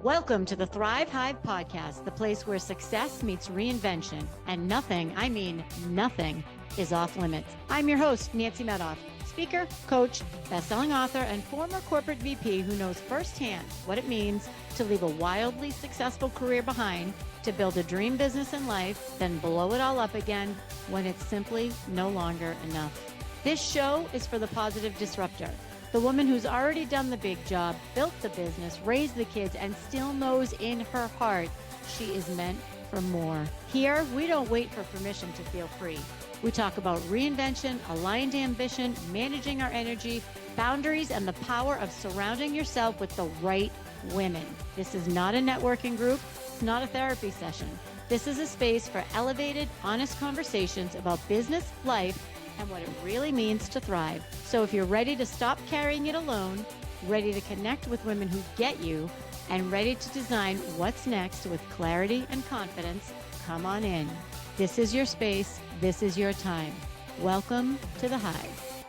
Welcome to the Thrive Hive podcast, the place where success meets reinvention and nothing, I mean nothing, is off limits. I'm your host, Nancy Medoff, speaker, coach, best-selling author, and former corporate VP who knows firsthand what it means to leave a wildly successful career behind, to build a dream business and life, then blow it all up again when it's simply no longer enough. This show is for the positive disruptor. The woman who's already done the big job, built the business, raised the kids, and still knows in her heart she is meant for more. Here, we don't wait for permission to feel free. We talk about reinvention, aligned ambition, managing our energy, boundaries, and the power of surrounding yourself with the right women. This is not a networking group. It's not a therapy session. This is a space for elevated, honest conversations about business, life, and what it really means to thrive. So if you're ready to stop carrying it alone, ready to connect with women who get you, and ready to design what's next with clarity and confidence, come on in. This is your space. This is your time. Welcome to the Hive.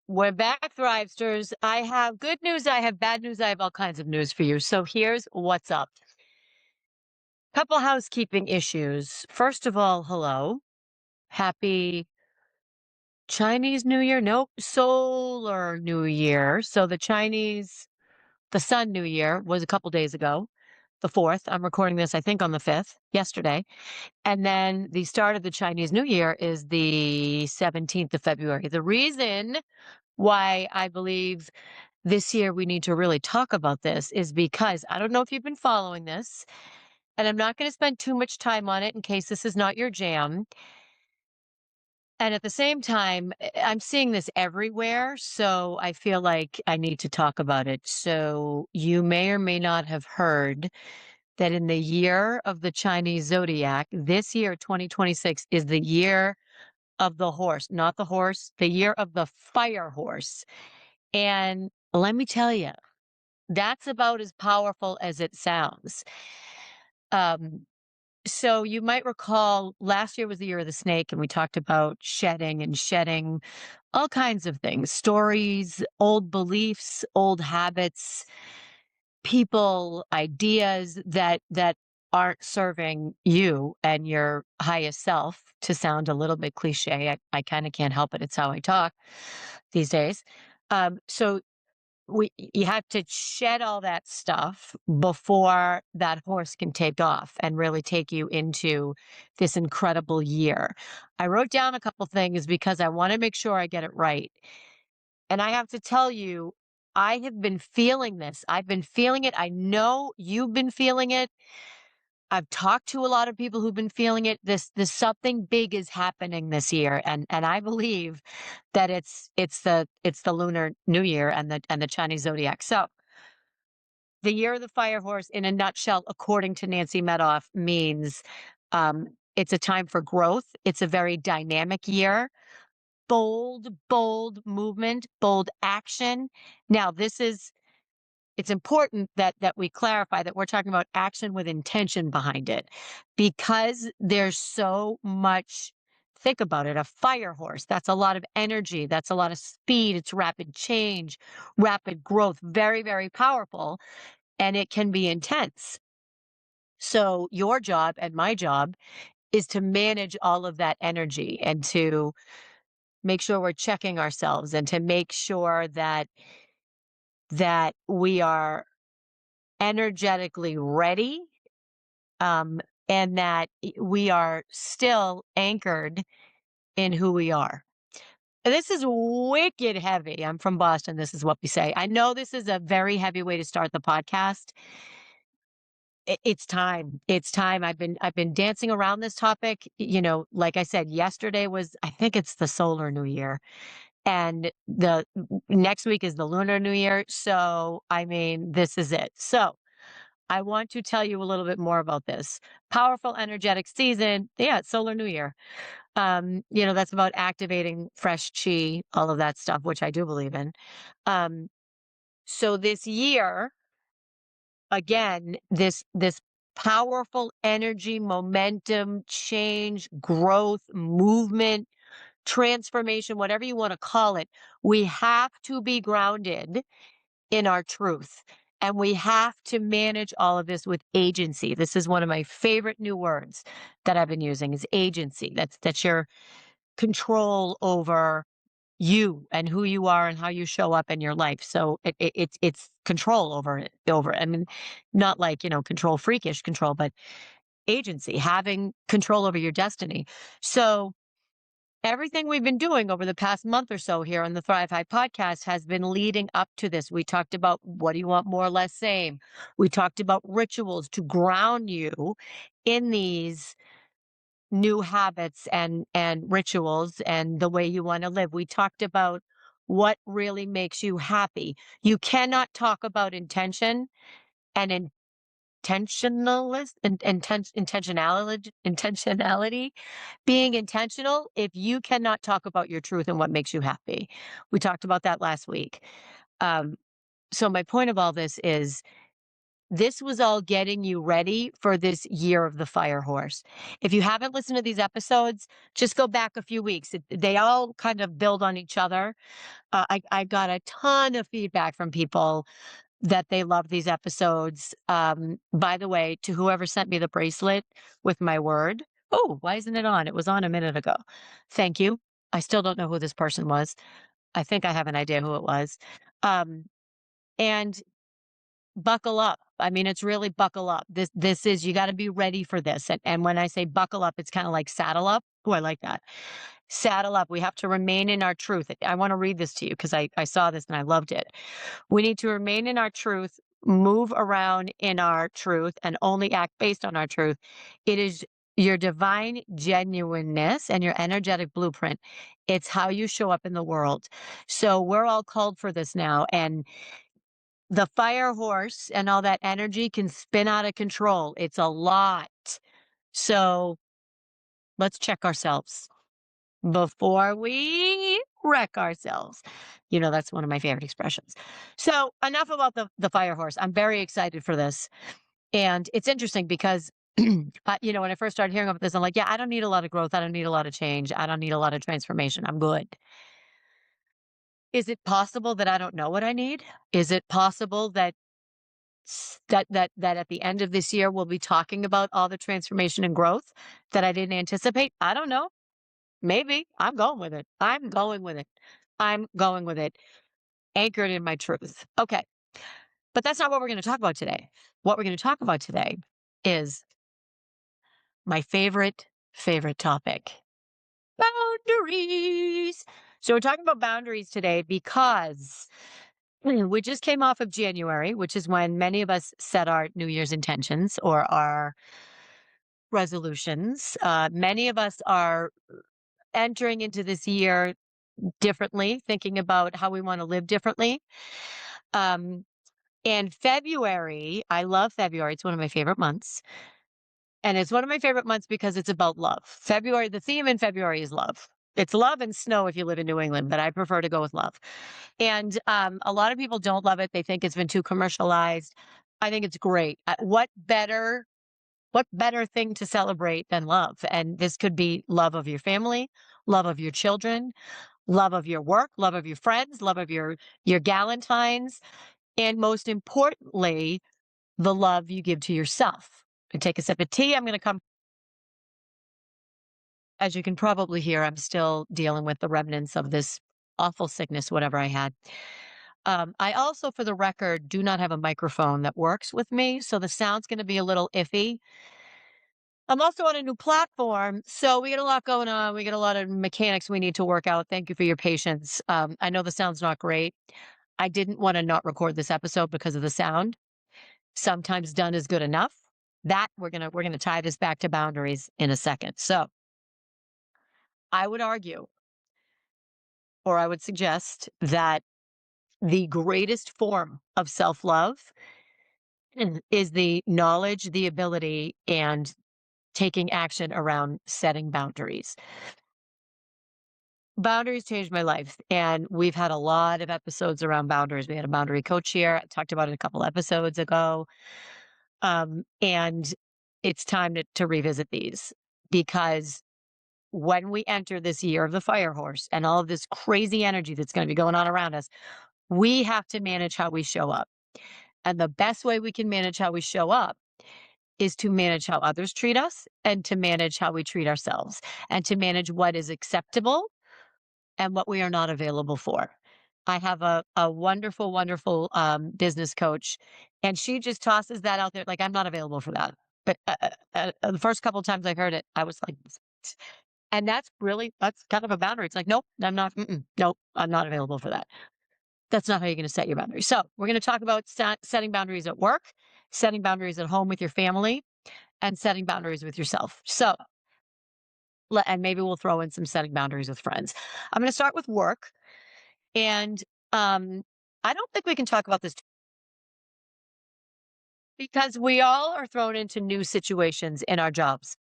We're back, Thrivesters. I have good news. I have bad news. I have all kinds of news for you. So here's what's up. Couple housekeeping issues. First of all, hello. Happy Chinese New Year? Nope. Solar New Year. So the Sun New Year was a couple days ago, the 4th. I'm recording this, I think, on the 5th, yesterday. And then the start of the Chinese New Year is the 17th of February. The reason why I believe this year we need to really talk about this is because I don't know if you've been following this, and I'm not going to spend too much time on it in case this is not your jam. And at the same time, I'm seeing this everywhere, so I feel like I need to talk about it. So you may or may not have heard that in the year of the Chinese zodiac, this year, 2026, is the year of the horse, not the horse, the year of the fire horse. And let me tell you, that's about as powerful as it sounds. So you might recall last year was the year of the snake, and we talked about shedding all kinds of things, stories, old beliefs, old habits, people, ideas that aren't serving you and your highest self, to sound a little bit cliche. I kind of can't help it. It's how I talk these days. So you have to shed all that stuff before that horse can take off and really take you into this incredible year. I wrote down a couple things because I want to make sure I get it right. And I have to tell you, I have been feeling this. I've been feeling it. I know you've been feeling it. I've talked to a lot of people who've been feeling it. This something big is happening this year, and I believe that it's the Lunar New Year and the Chinese zodiac. So the year of the fire horse, in a nutshell, according to Nancy Medoff, means it's a time for growth. It's a very dynamic year. Bold movement, bold action. Now, it's important that we clarify that we're talking about action with intention behind it, because there's so much. Think about it. A fire horse, that's a lot of energy. That's a lot of speed. It's rapid change, rapid growth, very, very powerful, and it can be intense. So your job and my job is to manage all of that energy and to make sure we're checking ourselves and to make sure that we are energetically ready, and that we are still anchored in who we are. This is wicked heavy. I'm from Boston. This is what we say. I know this is a very heavy way to start the podcast. It's time. It's time. I've been dancing around this topic. Like I said, yesterday was, I think it's the solar new year. And the next week is the Lunar New Year. So, I mean, this is it. So I want to tell you a little bit more about this. Powerful, energetic season. Yeah, it's Solar New Year. That's about activating fresh chi, all of that stuff, which I do believe in. So this year, again, this powerful energy, momentum, change, growth, movement, transformation, whatever you want to call it, we have to be grounded in our truth. And we have to manage all of this with agency. This is one of my favorite new words that I've been using is agency. That's your control over you and who you are and how you show up in your life. So it's control over it. I mean, not like, control freakish control, but agency, having control over your destiny. So everything we've been doing over the past month or so here on the Thrive High podcast has been leading up to this. We talked about what do you want more or less same. We talked about rituals to ground you in these new habits and rituals and the way you want to live. We talked about what really makes you happy. You cannot talk about intention and intentionality, being intentional if you cannot talk about your truth and what makes you happy. We talked about that last week. Um, so my point of all this is this was all getting you ready for this year of the fire horse. If you haven't listened to these episodes, just go back a few weeks. They all kind of build on each other. I got a ton of feedback from people that they love these episodes. By the way, to whoever sent me the bracelet with my word. Oh, why isn't it on? It was on a minute ago. Thank you. I still don't know who this person was. I think I have an idea who it was. And buckle up. I mean, it's really buckle up. This is you got to be ready for this. And when I say buckle up, it's kind of like saddle up. Oh, I like that. Saddle up. We have to remain in our truth. I want to read this to you because I saw this and I loved it. We need to remain in our truth, move around in our truth, and only act based on our truth. It is your divine genuineness and your energetic blueprint. It's how you show up in the world. So we're all called for this now. And the fire horse and all that energy can spin out of control. It's a lot. So let's check ourselves before we wreck ourselves. That's one of my favorite expressions. So enough about the fire horse. I'm very excited for this. And it's interesting because, when I first started hearing about this, I'm like, yeah, I don't need a lot of growth. I don't need a lot of change. I don't need a lot of transformation. I'm good. Is it possible that I don't know what I need? Is it possible that that at the end of this year we'll be talking about all the transformation and growth that I didn't anticipate? I don't know. Maybe. I'm going with it. I'm going with it. I'm going with it. Anchored in my truth. Okay. But that's not what we're going to talk about today. What we're going to talk about today is my favorite topic, boundaries. So we're talking about boundaries today because we just came off of January, which is when many of us set our New Year's intentions or our resolutions. Many of us are entering into this year differently, thinking about how we want to live differently. Um, and February, I love February. It's one of my favorite months. And it's one of my favorite months because it's about love. February, the theme in February is love. It's love and snow if you live in New England, but I prefer to go with love. And a lot of people don't love it. They think it's been too commercialized. I think it's great. What better thing to celebrate than love? And this could be love of your family, love of your children, love of your work, love of your friends, love of your galentines, and most importantly, the love you give to yourself. And take a sip of tea. I'm going to come. As you can probably hear, I'm still dealing with the remnants of this awful sickness, whatever I had. I also, for the record, do not have a microphone that works with me, so the sound's going to be a little iffy. I'm also on a new platform, so we get a lot going on. We get a lot of mechanics we need to work out. Thank you for your patience. I know the sound's not great. I didn't want to not record this episode because of the sound. Sometimes done is good enough. That we're gonna tie this back to boundaries in a second. So I would argue, or I would suggest that the greatest form of self-love is the knowledge, the ability, and taking action around setting boundaries. Boundaries changed my life, and we've had a lot of episodes around boundaries. We had a boundary coach here. I talked about it a couple episodes ago. And it's time to revisit these because when we enter this year of the fire horse and all of this crazy energy that's going to be going on around us, we have to manage how we show up. And the best way we can manage how we show up is to manage how others treat us and to manage how we treat ourselves and to manage what is acceptable and what we are not available for. I have a wonderful, wonderful business coach, and she just tosses that out there like, I'm not available for that. But the first couple of times I heard it, I was like, and that's kind of a boundary. It's like, nope, I'm not, nope, I'm not available for that. That's not how you're going to set your boundaries. So, we're going to talk about setting boundaries at work, setting boundaries at home with your family, and setting boundaries with yourself. So, and maybe we'll throw in some setting boundaries with friends. I'm going to start with work. And um, I don't think we can talk about this because we all are thrown into new situations in our jobs.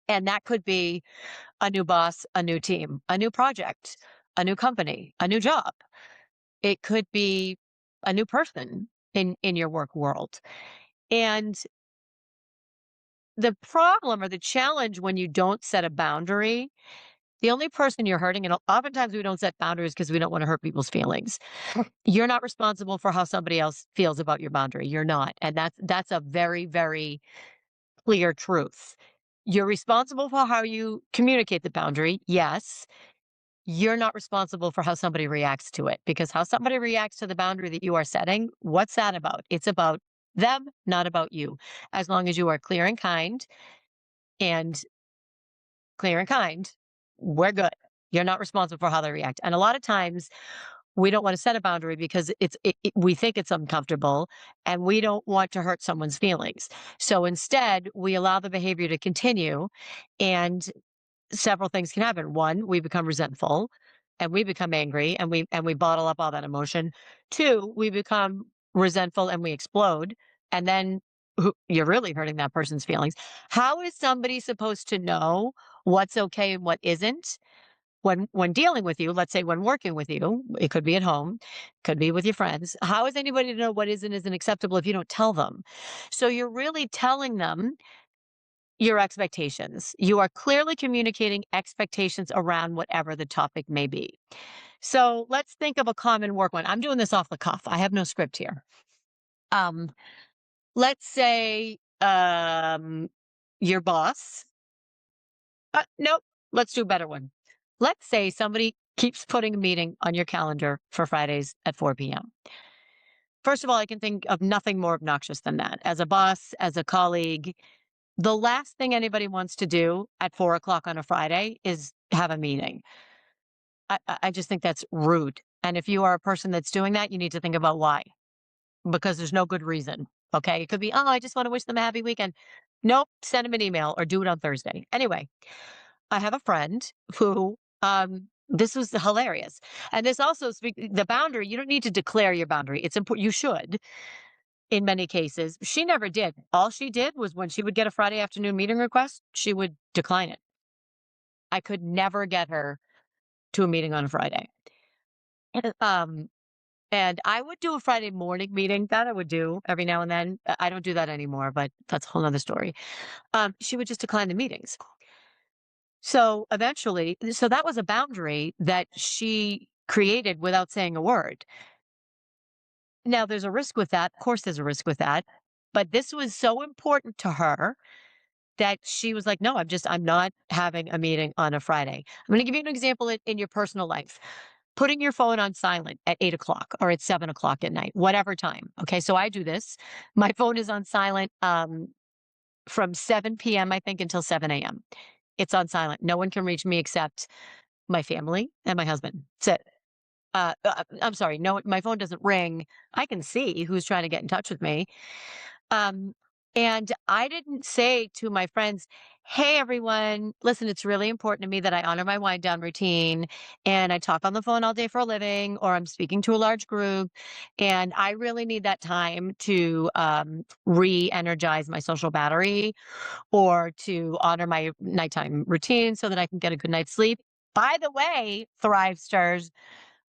And that could be a new boss, a new team, a new project, a new company, a new job. It could be a new person in your work world. And the problem or the challenge when you don't set a boundary, the only person you're hurting, and oftentimes we don't set boundaries because we don't want to hurt people's feelings. You're not responsible for how somebody else feels about your boundary. You're not. And that's a very, very clear truth. You're responsible for how you communicate the boundary. Yes. You're not responsible for how somebody reacts to it because how somebody reacts to the boundary that you are setting, what's that about? It's about them, not about you. As long as you are and clear and kind, we're good. You're not responsible for how they react. And a lot of times we don't want to set a boundary because we think it's uncomfortable and we don't want to hurt someone's feelings. So instead, we allow the behavior to continue and several things can happen. One, we become resentful and we become angry and we bottle up all that emotion. Two, we become resentful and we explode. And then you're really hurting that person's feelings. How is somebody supposed to know what's okay and what isn't when dealing with you? Let's say when working with you, it could be at home, could be with your friends. How is anybody to know what is and isn't acceptable if you don't tell them? So you're really telling them your expectations. You are clearly communicating expectations around whatever the topic may be. So let's think of a common work one. I'm doing this off the cuff. I have no script here. Um, let's say your boss. Nope. Let's do a better one. Let's say somebody keeps putting a meeting on your calendar for Fridays at 4 p.m. First of all, I can think of nothing more obnoxious than that. As a boss, as a colleague, the last thing anybody wants to do at 4 o'clock on a Friday is have a meeting. I just think that's rude. And if you are a person that's doing that, you need to think about why, because there's no good reason. Okay. It could be, oh, I just want to wish them a happy weekend. Nope. Send them an email or do it on Thursday. Anyway, I have a friend who, this was hilarious. And this also the boundary, you don't need to declare your boundary. It's important. You should in many cases. She never did. All she did was when she would get a Friday afternoon meeting request, she would decline it. I could never get her to a meeting on a Friday. Um, and I would do a Friday morning meeting that I would do every now and then. I don't do that anymore, but that's a whole nother story. She would just decline the meetings. So eventually, so that was a boundary that she created without saying a word. Now there's a risk with that. Of course, there's a risk with that. But this was so important to her that she was like, no, I'm not having a meeting on a Friday. I'm going to give you an example in your personal life. Putting your phone on silent at 8 o'clock or at 7 o'clock at night, whatever time. Okay. So I do this. My phone is on silent from 7 p.m., I think, until 7 a.m. It's on silent. No one can reach me except my family and my husband. That's it. I'm sorry. No, my phone doesn't ring. I can see who's trying to get in touch with me. Um, and I didn't say to my friends, hey, everyone, listen, it's really important to me that I honor my wind down routine and I talk on the phone all day for a living, or I'm speaking to a large group. And I really need that time to re energize my social battery or to honor my nighttime routine so that I can get a good night's sleep. By the way, Thrivesters,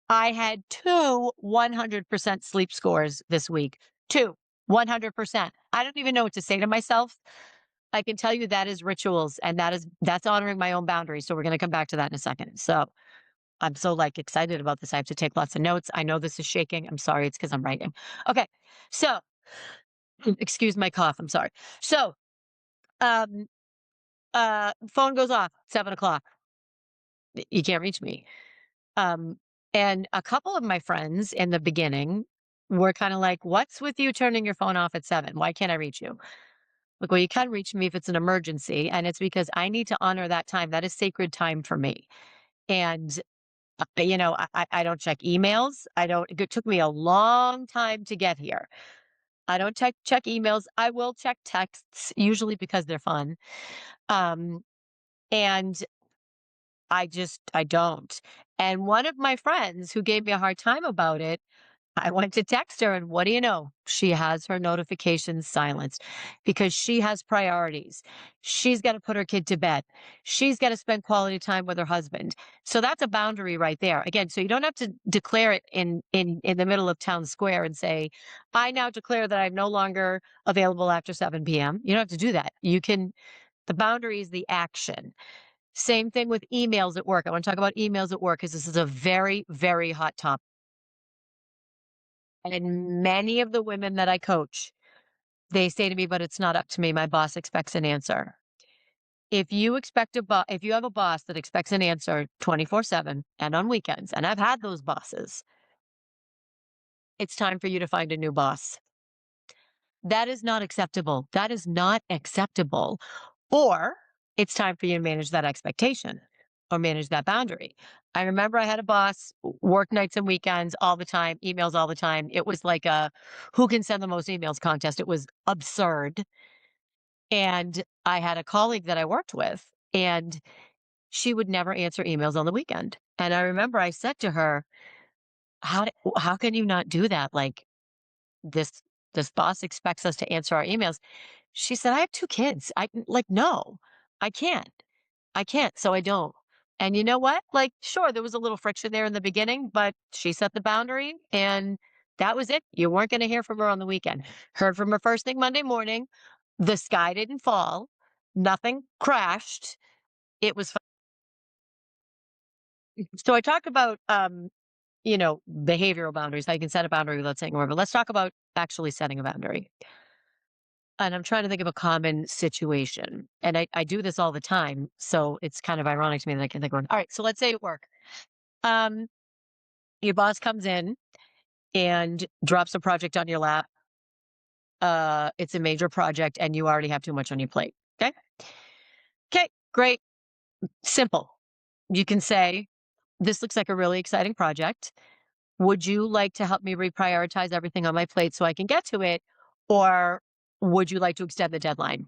I had two 100% sleep scores this week. Two, 100%. I don't even know what to say to myself. I can tell you that is rituals, and that's honoring my own boundaries. So we're going to come back to that in a second. So I'm so like excited about this. I have to take lots of notes. I know this is shaking. I'm sorry. It's because I'm writing. Okay. So excuse my cough. I'm sorry. So um phone goes off 7 o'clock. You can't reach me. Um, and a couple of my friends in the beginning were kind of like, "What's with you turning your phone off at 7? Why can't I reach you?" Like, well, you can reach me if it's an emergency, and it's because I need to honor that time. That is sacred time for me. And I don't check emails. I don't. It took me a long time to get here. I don't check emails. I will check texts usually because they're fun. Um, and I don't. And one of my friends who gave me a hard time about it, I went to text her, and what do you know? She has her notifications silenced because she has priorities. She's got to put her kid to bed. She's got to spend quality time with her husband. So that's a boundary right there. Again, so you don't have to declare it in the middle of town square and say, "I now declare that I'm no longer available after 7 p.m." You don't have to do that. You can. The boundary is the action. Same thing with emails at work. I want to talk about emails at work because this is a very, very hot topic. And many of the women that I coach, they say to me, "But it's not up to me. My boss expects an answer." If you have a boss that expects an answer 24/7 and on weekends, and I've had those bosses, it's time for you to find a new boss. That is not acceptable. That is not acceptable. Or it's time for you to manage that expectation or manage that boundary. I remember I had a boss, work nights and weekends all the time, emails all the time. It was like a who can send the most emails contest. It was absurd. And I had a colleague that I worked with, and she would never answer emails on the weekend. And I remember I said to her, how can you not do that? Like this this boss expects us to answer our emails. She said, "I have 2 kids. No, I can't. I can't, so I don't." And you know what? Like, sure, there was a little friction there in the beginning, but she set the boundary and that was it. You weren't gonna hear from her on the weekend. Heard from her first thing Monday morning. The sky didn't fall. Nothing crashed. It was so I talked about, behavioral boundaries. How you can set a boundary without saying a word, but let's talk about actually setting a boundary. And I'm trying to think of a common situation. And I do this all the time. So it's kind of ironic to me that I can think of one. All right. So let's say at work, um, your boss comes in and drops a project on your lap. It's a major project and you already have too much on your plate. Okay. Okay. Great. Simple. You can say, "This looks like a really exciting project. Would you like to help me reprioritize everything on my plate so I can get to it? Or would you like to extend the deadline?"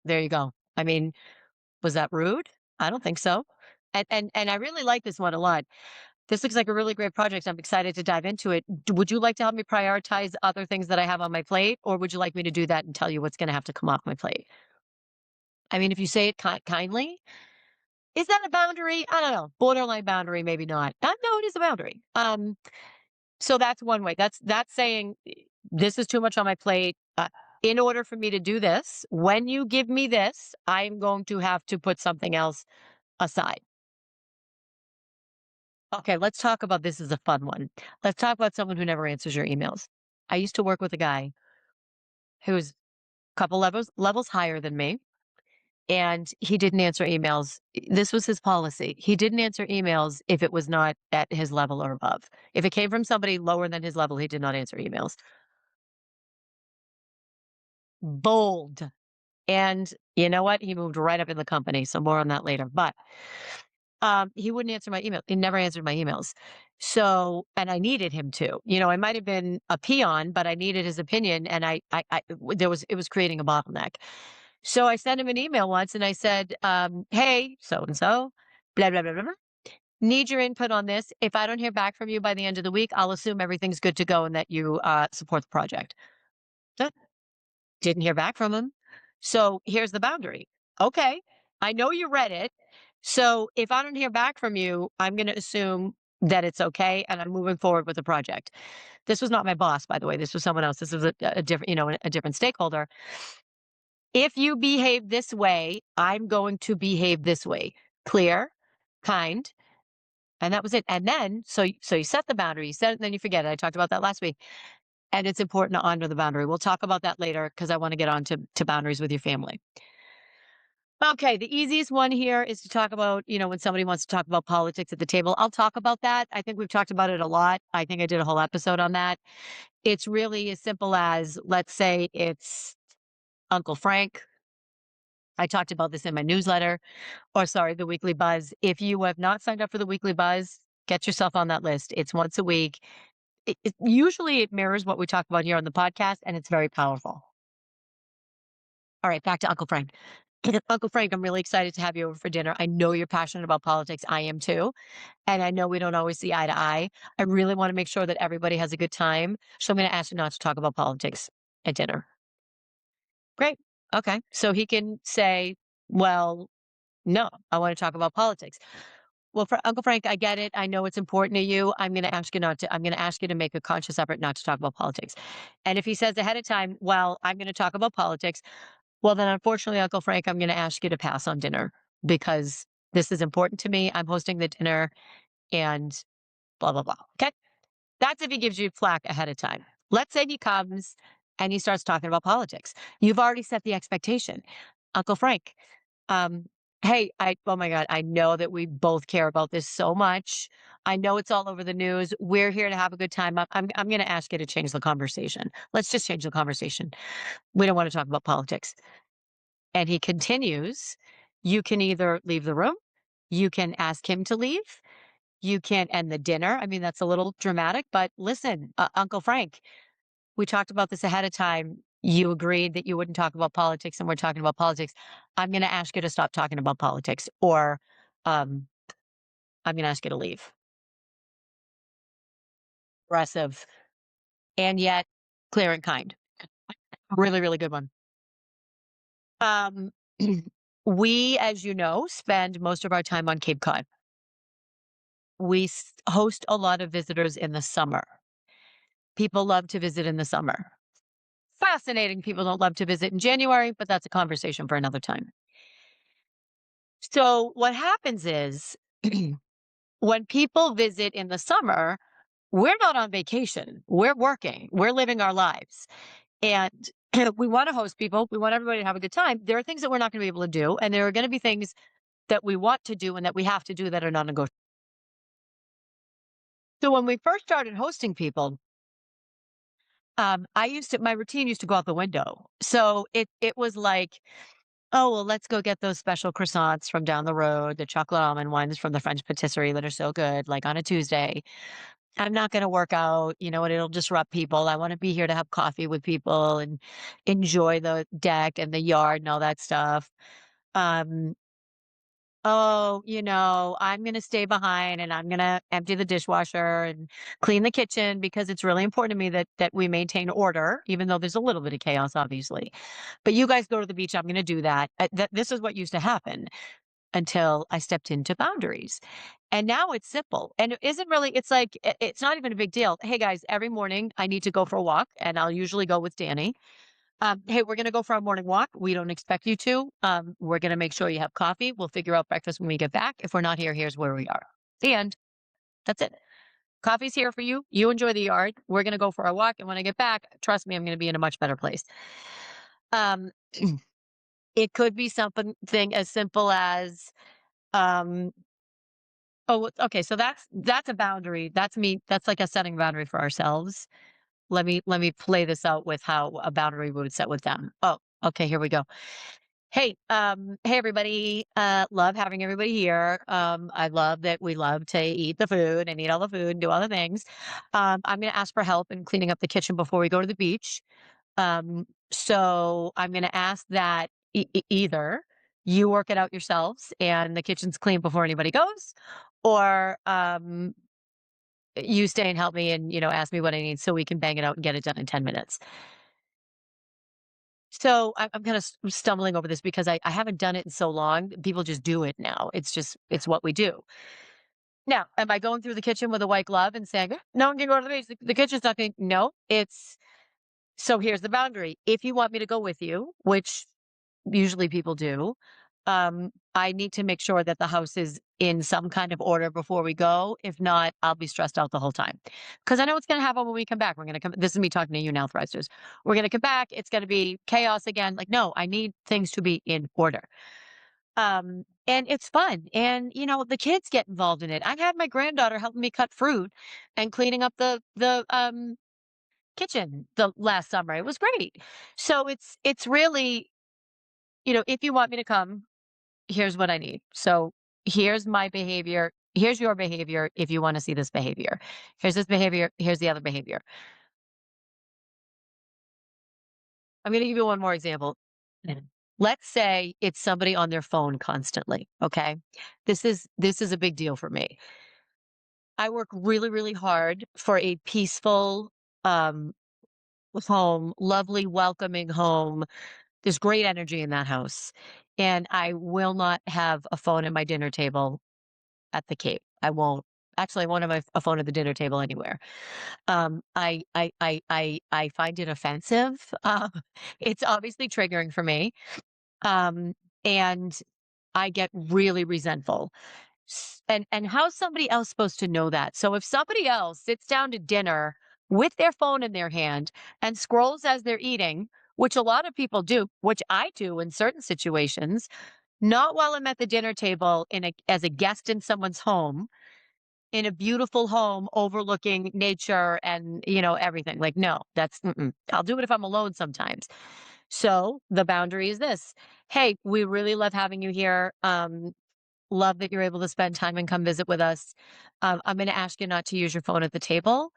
There you go. I mean, was that rude? I don't think so. And I really like this one a lot. "This looks like a really great project. I'm excited to dive into it. Would you like to help me prioritize other things that I have on my plate, or would you like me to do that and tell you what's going to have to come off my plate?" I mean, if you say it kindly, is that a boundary? I don't know. Borderline boundary, maybe not. No, it is a boundary. So that's one way. That's saying this is too much on my plate. In order for me to do this, when you give me this, I'm going to have to put something else aside. Okay, let's talk about this as a fun one. Let's talk about someone who never answers your emails. I used to work with a guy who was a couple levels higher than me, and he didn't answer emails. This was his policy. He didn't answer emails if it was not at his level or above. If it came from somebody lower than his level, he did not answer emails. Bold. And you know what? He moved right up in the company. So more on that later. But he wouldn't answer my email. He never answered my emails. So, and I needed him to. I might have been a peon, but I needed his opinion, and it was creating a bottleneck. So I sent him an email once, and I said, "Hey, so and so, blah blah blah blah. Blah. Need your input on this. If I don't hear back from you by the end of the week, I'll assume everything's good to go and that you support the project." Didn't hear back from him. So here's the boundary. Okay, I know you read it. So if I don't hear back from you, I'm going to assume that it's okay and I'm moving forward with the project. This was not my boss, by the way. This was someone else. This was a different, a different stakeholder. If you behave this way, I'm going to behave this way. Clear, kind, and that was it. And then, so you set the boundary, you set it, and then you forget it. I talked about that last week. And it's important to honor the boundary. We'll talk about that later because I want to get on to boundaries with your family. Okay, the easiest one here is to talk about, when somebody wants to talk about politics at the table. I'll talk about that. I think we've talked about it a lot. I think I did a whole episode on that. It's really as simple as, let's say it's Uncle Frank. I talked about this in my newsletter, or sorry, the weekly buzz. If you have not signed up for the weekly buzz, get yourself on that list. It's once a week. Usually it mirrors what we talk about here on the podcast, and it's very powerful. All right, back to Uncle Frank. Uncle Frank, I'm really excited to have you over for dinner. I know you're passionate about politics. I am too. And I know we don't always see eye to eye. I really want to make sure that everybody has a good time. So I'm going to ask you not to talk about politics at dinner. Great. Okay. So he can say, well, no, I want to talk about politics. Well, for Uncle Frank, I get it. I know it's important to you. I'm going to ask you to make a conscious effort not to talk about politics. And if he says ahead of time, well, I'm going to talk about politics, well, then unfortunately, Uncle Frank, I'm going to ask you to pass on dinner because this is important to me. I'm hosting the dinner and blah, blah, blah. Okay. That's if he gives you flack ahead of time. Let's say he comes and he starts talking about politics. You've already set the expectation. Uncle Frank, um, hey, oh my God, I know that we both care about this so much. I know it's all over the news. We're here to have a good time. I'm going to ask you to change the conversation. Let's just change the conversation. We don't want to talk about politics. And he continues, you can either leave the room, you can ask him to leave, you can end the dinner. I mean, that's a little dramatic, but listen, Uncle Frank, we talked about this ahead of time. You agreed that you wouldn't talk about politics, and we're talking about politics. I'm going to ask you to stop talking about politics, or um, I'm going to ask you to leave. Aggressive, and yet clear and kind. Really, really good one. Um, we, as you know, spend most of our time on Cape Cod. We host a lot of visitors in the summer. People love to visit in the summer. Fascinating. People don't love to visit in January, but that's a conversation for another time. So, what happens is when people visit in the summer, we're not on vacation. We're working, we're living our lives. And we want to host people. We want everybody to have a good time. There are things that we're not going to be able to do. And there are going to be things that we want to do and that we have to do that are non negotiable. So, when we first started hosting people, my routine used to go out the window. So it was like, oh, well, let's go get those special croissants from down the road, the chocolate almond ones from the French patisserie that are so good, like on a Tuesday. I'm not going to work out, and it'll disrupt people. I want to be here to have coffee with people and enjoy the deck and the yard and all that stuff. Um, oh, I'm going to stay behind and I'm going to empty the dishwasher and clean the kitchen because it's really important to me that we maintain order, even though there's a little bit of chaos, obviously. But you guys go to the beach. I'm going to do that. This is what used to happen until I stepped into boundaries. And now it's simple. And it isn't really, it's like, it's not even a big deal. Hey guys, every morning I need to go for a walk and I'll usually go with Danny. Hey, we're going to go for our morning walk. We don't expect you to. We're going to make sure you have coffee. We'll figure out breakfast when we get back. If we're not here, here's where we are. And that's it. Coffee's here for you. You enjoy the yard. We're going to go for our walk. And when I get back, trust me, I'm going to be in a much better place. Um, it could be something as simple as, um, oh, okay. So that's a boundary. That's me. That's like a setting boundary for ourselves. Let me play this out with how a boundary we would set with them. Oh, okay, here we go. Hey everybody. Love having everybody here. I love that we love to eat the food and eat all the food and do all the things. I'm gonna ask for help in cleaning up the kitchen before we go to the beach. So I'm gonna ask that either you work it out yourselves and the kitchen's clean before anybody goes, or you stay and help me and, ask me what I need so we can bang it out and get it done in 10 minutes. So I'm kind of stumbling over this because I haven't done it in so long. People just do it now. It's what we do. Now, am I going through the kitchen with a white glove and saying, no one can go to the beach? The kitchen's not going, no, it's, so here's the boundary. If you want me to go with you, which usually people do, I need to make sure that the house is in some kind of order before we go. If not, I'll be stressed out the whole time because I know what's going to happen when we come back. We're going to come. This is me talking to you now, Thrivesters. We're going to come back. It's going to be chaos again. Like, no, I need things to be in order. And it's fun. And, the kids get involved in it. I had my granddaughter helping me cut fruit and cleaning up the kitchen the last summer. It was great. So it's really, if you want me to come, here's what I need. So here's my behavior. Here's your behavior if you want to see this behavior. Here's this behavior. Here's the other behavior. I'm going to give you one more example. Mhm. Let's say it's somebody on their phone constantly. Okay. This is a big deal for me. I work really, really hard for a peaceful um home, lovely, welcoming home. There's great energy in that house. And I will not have a phone at my dinner table at the Cape. I won't. Actually, I won't have a phone at the dinner table anywhere. I find it offensive. It's obviously triggering for me, um, and I get really resentful. And how's somebody else supposed to know that? So if somebody else sits down to dinner with their phone in their hand and scrolls as they're eating, which a lot of people do, which I do in certain situations, not while I'm at the dinner table as a guest in someone's home, in a beautiful home overlooking nature and, everything. Like, no, I'll do it if I'm alone sometimes. So the boundary is this. Hey, we really love having you here. Love that you're able to spend time and come visit with us. I'm going to ask you not to use your phone at the table.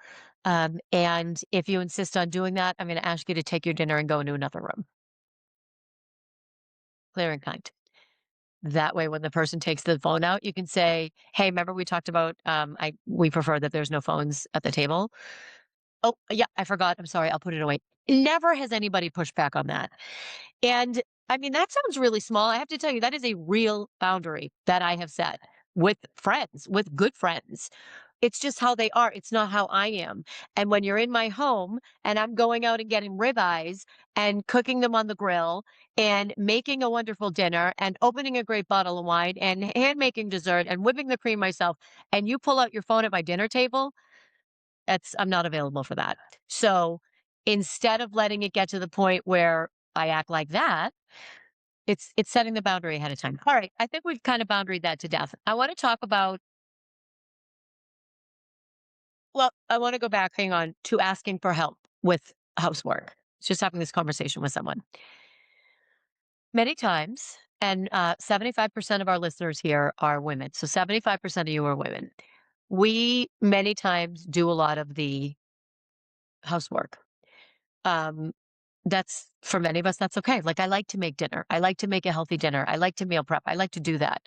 And if you insist on doing that, I'm going to ask you to take your dinner and go into another room. Clear and kind. That way, when the person takes the phone out, you can say, "Hey, remember we talked about, we prefer that there's no phones at the table." "Oh, yeah, I forgot. I'm sorry. I'll put it away." Never has anybody pushed back on that. And I mean, that sounds really small. I have to tell you, that is a real boundary that I have set with friends, with good friends. It's just how they are. It's not how I am. And when you're in my home and I'm going out and getting ribeyes and cooking them on the grill and making a wonderful dinner and opening a great bottle of wine and hand making dessert and whipping the cream myself, and you pull out your phone at my dinner table, I'm not available for that. So instead of letting it get to the point where I act like that, it's setting the boundary ahead of time. All right, I think we've kind of boundaried that to death. I want to talk about, well, I want to go back, hang on, to asking for help with housework. Just having this conversation with someone. Many times, and 75% of our listeners here are women. So 75% of you are women. We many times do a lot of the housework. Um, that's for many of us, that's okay. Like, I like to make dinner. I like to make a healthy dinner. I like to meal prep. I like to do that.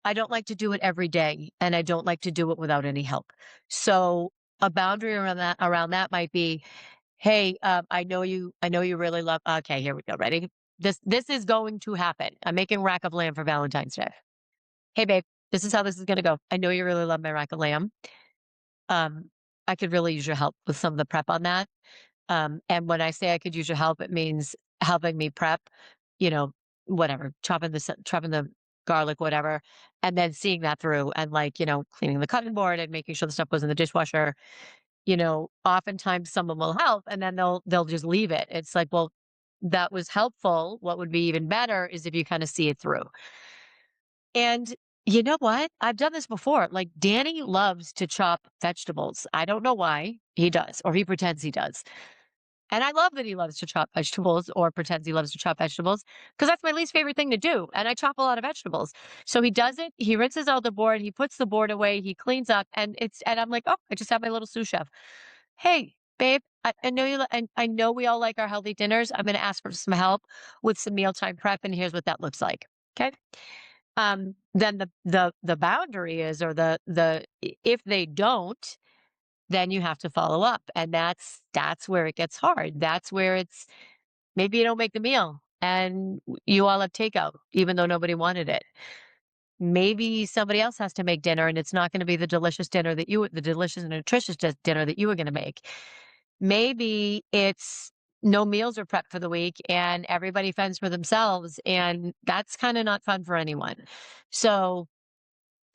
I don't like to do it every day, and I don't like to do it without any help. So a boundary around that might be, hey, I know you really love. Okay, here we go. Ready? This is going to happen. I'm making rack of lamb for Valentine's Day. Hey, babe, this is how this is going to go. I know you really love my rack of lamb. Um, I could really use your help with some of the prep on that. And when I say I could use your help, it means helping me prep, you know, whatever, chopping the garlic, whatever, and then seeing that through and like, cleaning the cutting board and making sure the stuff goes in the dishwasher. Oftentimes someone will help and then they'll just leave it. It's like, well, that was helpful. What would be even better is if you kind of see it through. And you know what? I've done this before. Like Danny loves to chop vegetables. I don't know why he does, or he pretends he does. And I love that he loves to chop vegetables or pretends he loves to chop vegetables because that's my least favorite thing to do. And I chop a lot of vegetables. So he does it. He rinses out the board. He puts the board away. He cleans up and I'm like, oh, I just have my little sous chef. Hey, babe, I know and I know we all like our healthy dinners. I'm going to ask for some help with some mealtime prep. And here's what that looks like. Okay. Then the boundary is, or if they don't, then you have to follow up, and that's where it gets hard. That's where it's maybe you don't make the meal and you all have takeout even though nobody wanted it. Maybe somebody else has to make dinner and it's not going to be the delicious and nutritious dinner that you were going to make. Maybe it's no meals are prepped for the week and everybody fends for themselves. And that's kind of not fun for anyone. So,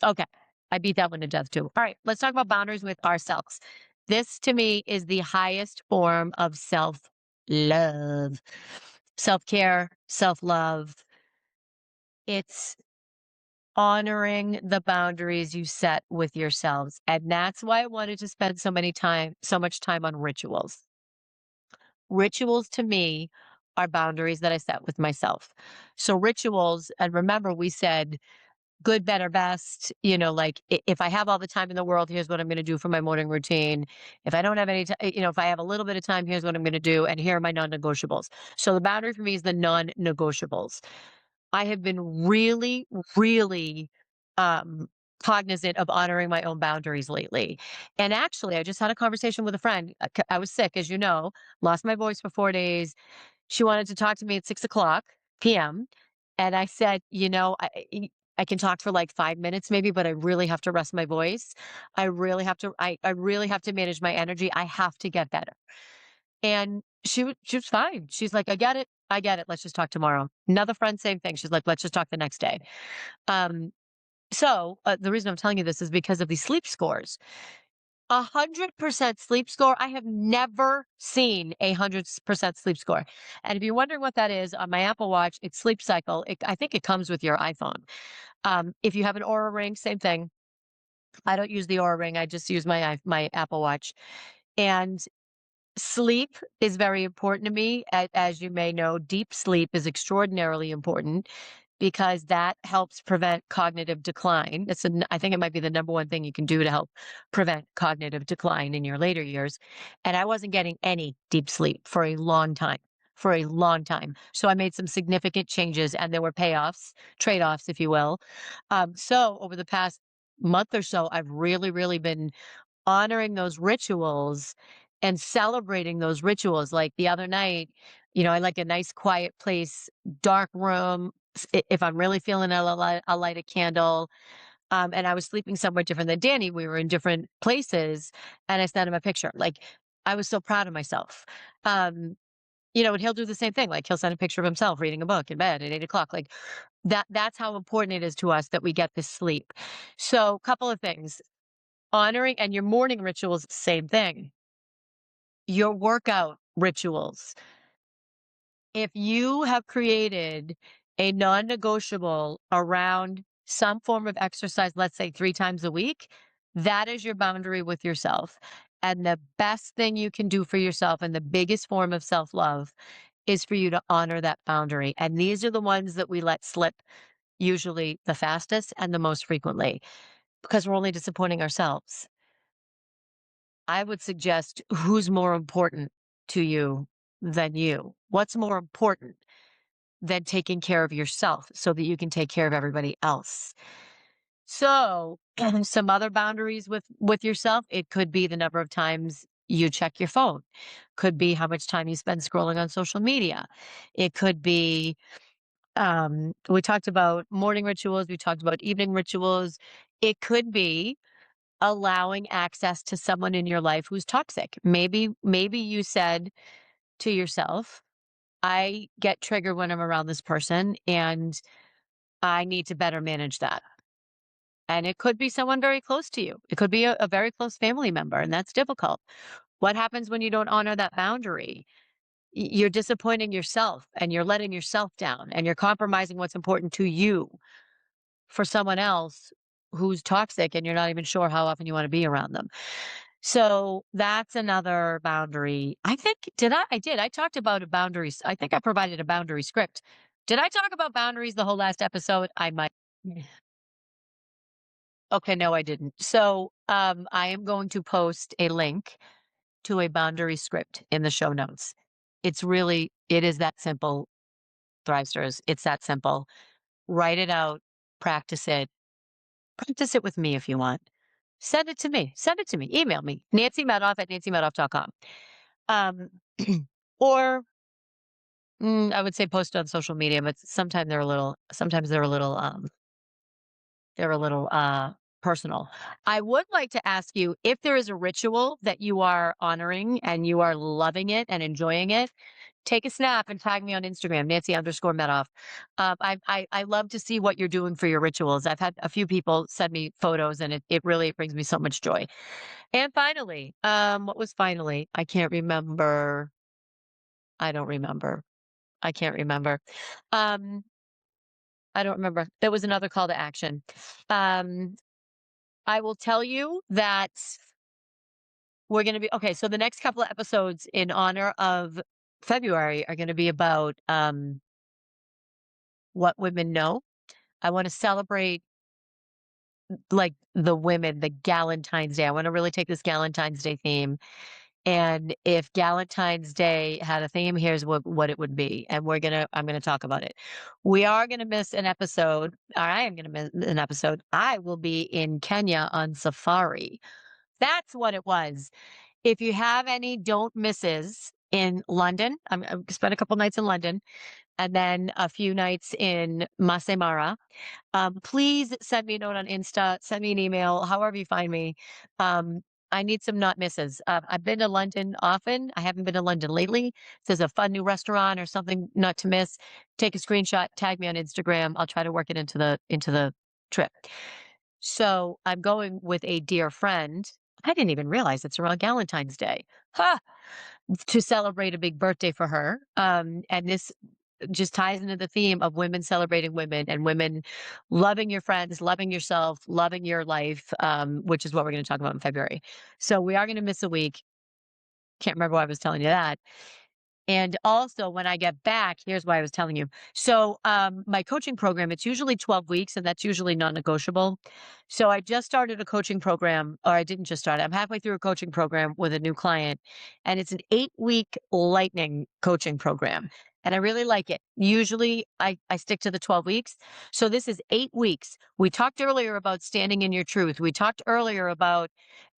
okay, I beat that one to death too. All right, let's talk about boundaries with ourselves. This to me is the highest form of self love, self care, self love. It's honoring the boundaries you set with yourselves. And that's why I wanted to spend so much time on rituals. Rituals to me are boundaries that I set with myself. So rituals, and remember we said good, better, best, like if I have all the time in the world, here's what I'm going to do for my morning routine. If I don't have any time, if I have a little bit of time, here's what I'm going to do. And here are my non-negotiables. So the boundary for me is the non-negotiables. I have been really, really um, cognizant of honoring my own boundaries lately. And actually, I just had a conversation with a friend. I was sick, as you know, lost my voice for 4 days. She wanted to talk to me at 6 o'clock p.m. And I said, I can talk for like 5 minutes maybe, but I really have to rest my voice. I really have to manage my energy. I have to get better. And she was fine. She's like, "I get it. I get it. Let's just talk tomorrow." Another friend, same thing. She's like, "Let's just talk the next day." The reason I'm telling you this is because of these sleep scores. 100% sleep score. I have never seen 100% sleep score. And if you're wondering what that is, on my Apple Watch, it's sleep cycle. I think it comes with your iPhone. If you have an Aura ring, same thing. I don't use the Aura ring. I just use my Apple Watch. And sleep is very important to me. As you may know, deep sleep is extraordinarily important because that helps prevent cognitive decline. I think it might be the number one thing you can do to help prevent cognitive decline in your later years. And I wasn't getting any deep sleep for a long time. For a long time. So I made some significant changes and there were payoffs, trade offs, if you will. So over the past month or so, I've really, really been honoring those rituals and celebrating those rituals. Like the other night, I like a nice quiet place, dark room. If I'm really feeling it, I'll light a candle. And I was sleeping somewhere different than Danny. We were in different places, and I sent him a picture. Like I was so proud of myself. And he'll do the same thing. Like he'll send a picture of himself reading a book in bed at 8 o'clock. Like that's how important it is to us that we get this sleep. So, a couple of things. Honoring and your morning rituals, same thing. Your workout rituals. If you have created a non-negotiable around some form of exercise, let's say 3 times a week, that is your boundary with yourself. And the best thing you can do for yourself and the biggest form of self-love is for you to honor that boundary. And these are the ones that we let slip usually the fastest and the most frequently because we're only disappointing ourselves. I would suggest who's more important to you than you? What's more important than taking care of yourself so that you can take care of everybody else? So, some other boundaries with yourself, it could be the number of times you check your phone. Could be how much time you spend scrolling on social media. It could be we talked about morning rituals, we talked about evening rituals. It could be allowing access to someone in your life who's toxic. Maybe you said to yourself, I get triggered when I'm around this person and I need to better manage that. And it could be someone very close to you. It could be a very close family member, and that's difficult. What happens when you don't honor that boundary? You're disappointing yourself and you're letting yourself down and you're compromising what's important to you for someone else who's toxic and you're not even sure how often you want to be around them. So that's another boundary. I think did I? I did. I talked about a boundaries. I think I provided a boundary script. Did I talk about boundaries the whole last episode? I might. Yeah. Okay, no, I didn't. So I am going to post a link to a boundary script in the show notes. It is that simple, Thrivesters. It's that simple. Write it out, practice it. Practice it with me if you want. Send it to me. Send it to me. Email me, nancymedoff@nancymedoff.com. Um, or I would say post on social media, but sometimes they're a little they're a little personal. I would like to ask you if there is a ritual that you are honoring and you are loving it and enjoying it. Take a snap and tag me on Instagram, Nancy_Medoff. I love to see what you're doing for your rituals. I've had a few people send me photos, and it really brings me so much joy. And finally, what was finally? I can't remember. I don't remember. I can't remember. Um, I don't remember. There was another call to action. Um, I will tell you that we're going to be okay. So the next couple of episodes in honor of February are going to be about what women know. I want to celebrate like the women, the Galentine's Day. I want to really take this Galentine's Day theme. And if Galentine's Day had a theme, here's what it would be. And I'm gonna talk about it. We are gonna miss an episode, or I am gonna miss an episode. I will be in Kenya on safari. That's what it was. If you have any don't misses in London, I'm spent a couple nights in London and then a few nights in Masai Mara. Please send me a note on Insta, send me an email, however you find me. Um, I need some not misses. I've been to London often. I haven't been to London lately. If there's a fun new restaurant or something not to miss, take a screenshot, tag me on Instagram. I'll try to work it into the trip. So I'm going with a dear friend. I didn't even realize it's around Valentine's Day. Ha! To celebrate a big birthday for her. And this just ties into the theme of women celebrating women and women loving your friends, loving yourself, loving your life, which is what we're going to talk about in February. So we are going to miss a week. Can't remember why I was telling you that. And also when I get back, here's why I was telling you. So my coaching program, it's usually 12 weeks and that's usually non-negotiable. So I just started a coaching program, or I didn't just start it. I'm halfway through a coaching program with a new client, and it's an 8-week lightning coaching program. And I really like it. Usually I stick to the 12 weeks. So this is 8 weeks. We talked earlier about standing in your truth. We talked earlier about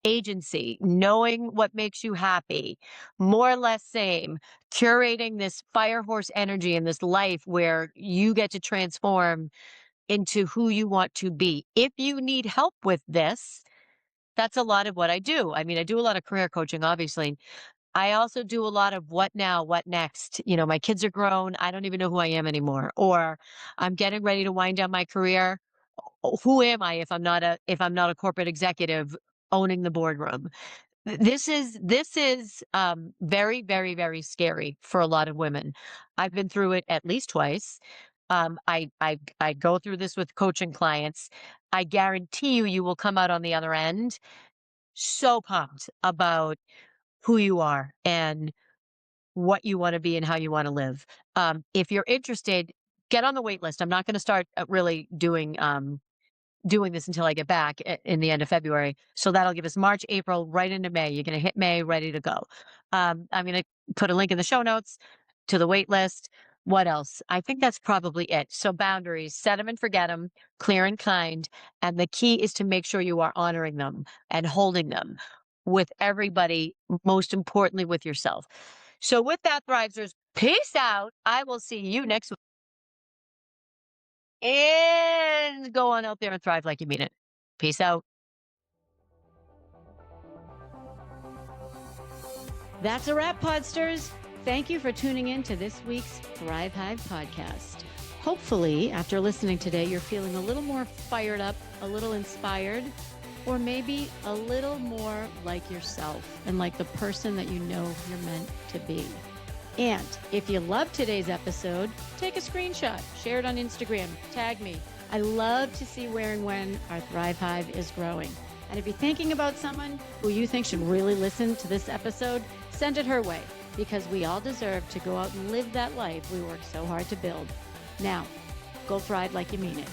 agency, knowing what makes you happy, more or less same, curating this fire horse energy in this life where you get to transform into who you want to be. If you need help with this, that's a lot of what I do. I mean, I do a lot of career coaching, obviously. I also do a lot of what now, what next. You know, my kids are grown. I don't even know who I am anymore. Or I'm getting ready to wind down my career. Who am I if I'm not a corporate executive owning the boardroom? This is very, very, very scary for a lot of women. I've been through it at least twice. I go through this with coaching clients. I guarantee you will come out on the other end so pumped about who you are and what you want to be and how you want to live. If you're interested, get on the wait list. I'm not going to start really doing this until I get back in the end of February. So that'll give us March, April, right into May. You're going to hit May, ready to go. I'm going to put a link in the show notes to the wait list. What else? I think that's probably it. So boundaries, set them and forget them, clear and kind. And the key is to make sure you are honoring them and holding them with everybody, most importantly with yourself. So with that, Thrivesters, peace out. I will see you next week. And go on out there and thrive like you mean it. Peace out. That's a wrap, Podsters. Thank you for tuning in to this week's Thrive Hive podcast. Hopefully, after listening today, you're feeling a little more fired up, a little inspired, or maybe a little more like yourself and like the person that you know you're meant to be. And if you loved today's episode, take a screenshot, share it on Instagram, tag me. I love to see where and when our Thrive Hive is growing. And if you're thinking about someone who you think should really listen to this episode, send it her way, because we all deserve to go out and live that life we work so hard to build. Now, go thrive like you mean it.